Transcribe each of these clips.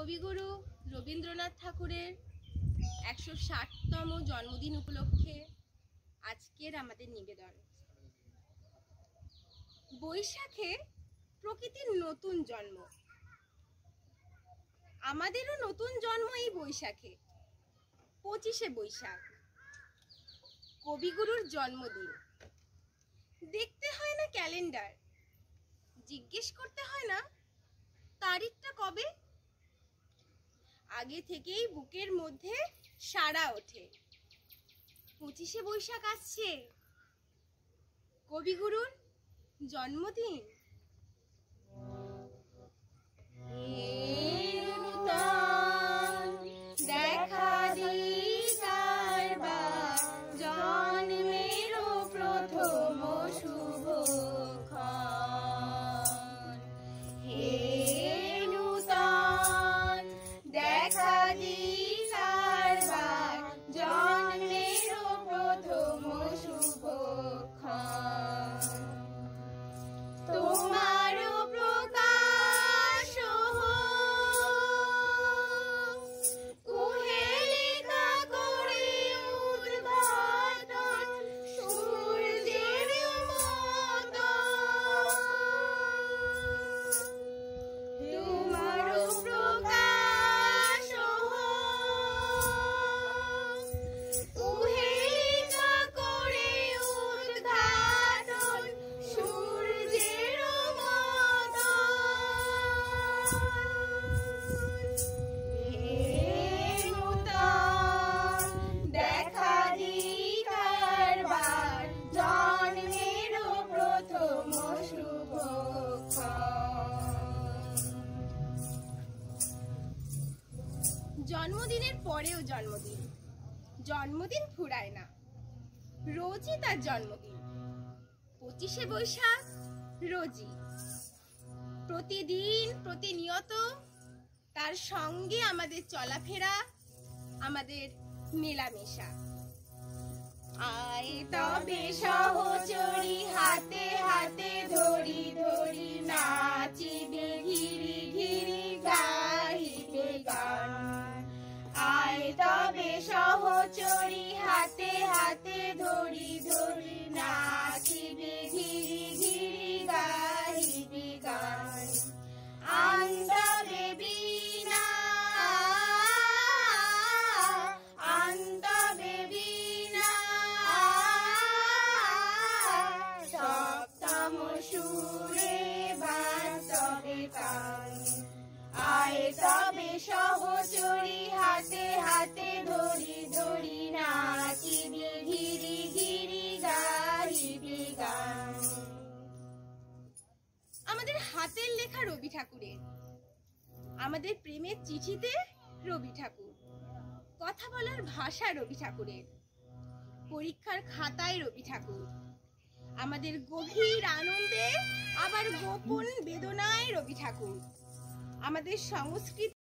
কবিগুরু রবীন্দ্রনাথ ঠাকুরের ১৬০তম জন্মদিন উপলক্ষে আজকের আমাদের নিবেদন। বৈশাখে প্রকৃতির নতুন জন্ম, আমাদেরও নতুন জন্ম এই বৈশাখে। ২৫শে বৈশাখ কবিগুরুর জন্মদিন। দেখতে হয় না ক্যালেন্ডার, জিজ্ঞেস করতে হয় না তারিখটা কবে। আগে থেকেই বুকের মধ্যে সাড়া ওঠে, ২৫শে বৈশাখ আসছে, কবিগুরুর জন্মদিন। দেখা জন্মেরও প্রথম শুভক্ষণ, হে নূতন দেখা জন্মেরও প্রথম শুভক্ষণ। তোমারও প্রকাশ কুহেলিকা করে উদ্ঘাটন সূর্যের মতো। তোমারও প্রকাশ কুহেলিকা করে উদ্ঘাটন সূর্যের মতো। হে নূতন দেখা কারবার জন্মেরও প্রথম শুভক্ষণ। জন্মদিনের পরেও জন্মদিন, জন্মদিন ফুরায় না, রোজই তার জন্মদিন। ২৫শে বৈশাখ রোজই, প্রতিদিন প্রতিনিয়ত তার সঙ্গে আমাদের চলাফেরা, আমাদের মেলামেশা। আয় তবে সহচরী হাতে হাতে ধরি ধরি নাচিবে ঘিরি ঘিরি গাহিবে গান। আয় তবে সহচরী হাতে হাতে ধরি ধরি নাচিবে ঘিরি ঘিরি গাহিবে গান। আন্তবে বীণা আন্তবে বীণা সপ্তম সুরে বাজবে তান। আয় তবে সহচরী হাতে হাতে ধরি ধরি নাচিবে ঘিরি ঘিরি গাহিবে গান। আমাদের হাতের লেখা রবি ঠাকুরের, আমাদের প্রেমের চিঠিতে রবি ঠাকুর, কথা বলার ভাষা রবি ঠাকুরের, পরীক্ষার খাতায় রবি ঠাকুর, আমাদের গভীর আনন্দে আবার গোপন বেদনায় রবি ঠাকুর, আমাদের সংস্কৃতি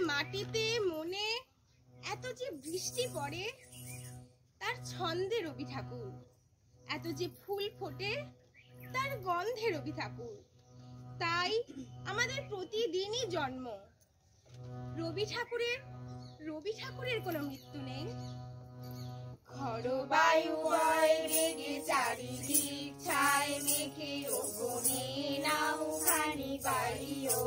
মাটিতে মনে এত যে বৃষ্টি পড়ে তার ছন্দে রবি ঠাকুর, এত যে ফুল ফোটে তার গন্ধে রবি ঠাকুর। তাই আমাদের প্রতিদিনই জন্ম, রবি ঠাকুরের কোনো মৃত্যু নেই। খরবায়ু বয় বেগে চারিদিক ছায় মেঘে ওগনে নাও খানি পারিও।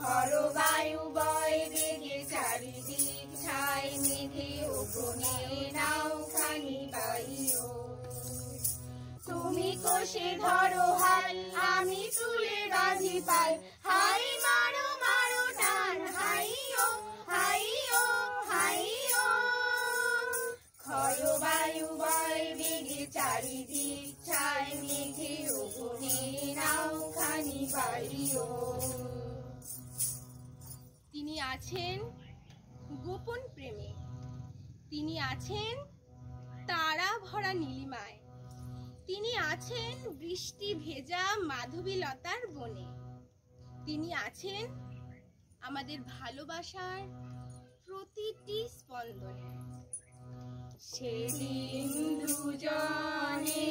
খরবায়ু বয় বেগে চারিদিক ছায় মেঘে ওগনে নাও খানি পারিও। তুমি কোষে ধরো হাল আমি তুলে বাঁধি পাল, হাই মারো মারো টান হাইও হাইও হাইও। খরবায়ু বয় বেগে চারিদিক ছায় মেঘে ওগনে নাও খানি পারিও। তিনি আছেন গোপন প্রেমে, তিনি আছেন তারা ভরা নীলিমায়, তিনি আছেন বৃষ্টি ভেজা মাধবীলতার বনে, তিনি আছেন আমাদের ভালোবাসার প্রতিটি স্পন্দনে। সেদিন দুজনে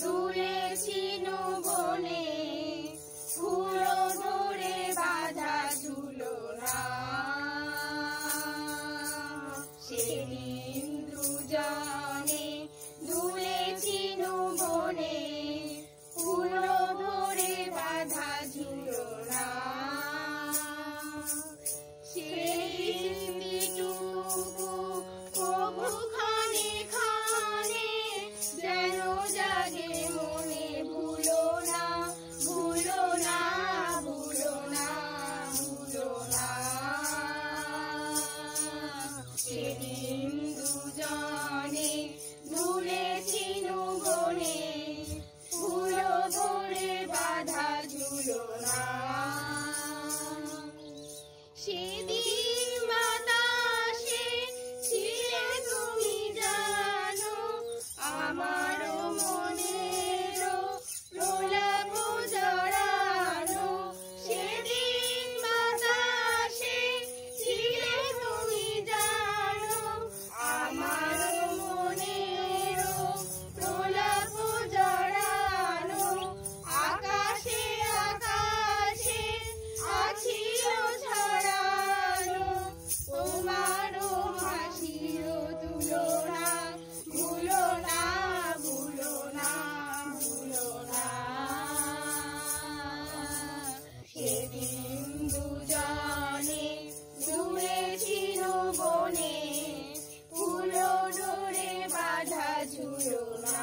দুলেছিল বনে, ফুল ধরে বাঁধা ঝুলনা। সেদিন দুজনে দুলেছিল বনে, ফুল ধরে বাঁধা ঝুলনা। সেই স্মৃতিটুকু কভু ক্ষণে ক্ষণে যেন জাগে মনে, ভুলো না ভুলো না ভুলো না ভুলো না। সেদিন দুজনে দুলেছিল বনে, ফুল ধরে বাঁধা ঝুলনা। সেদিন বাতাসে ছিলে তুমি জানো, আমার মনের প্রলাপ জড়ানো। সেদিন বাতাসে ছিলে তুমি জানো, আমার মনের প্রলাপ জড়ানো। আকাশে আকাশে আছিল ছড়ানো, তোমারও হাসির তুলনা। ভুলো না ভুলো না ভুলো না। সেদিন দুজনে দুলেছিল বনে, ফুল ধরে বাঁধা ঝুলনা।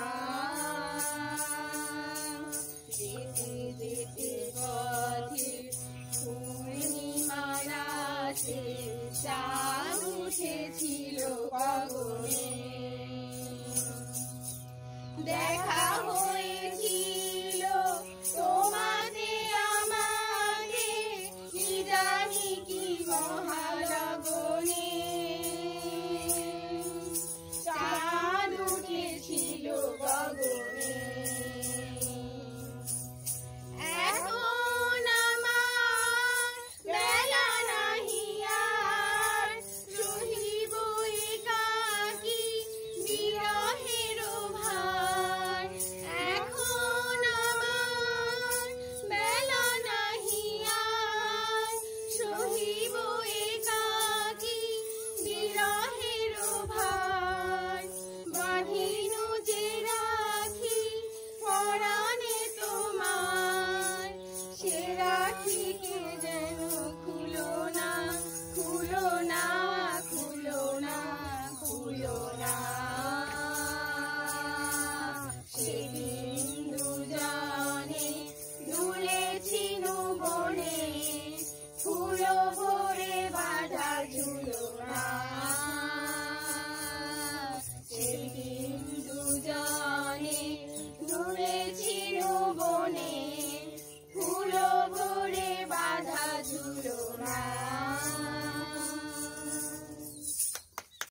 যেতে যেতে পথে পূর্ণিমা রাতে চাঁদ উঠেছিল গগনে। দেখা হয়েছিল তোমাদের আমাদের, কি জানি কি মহা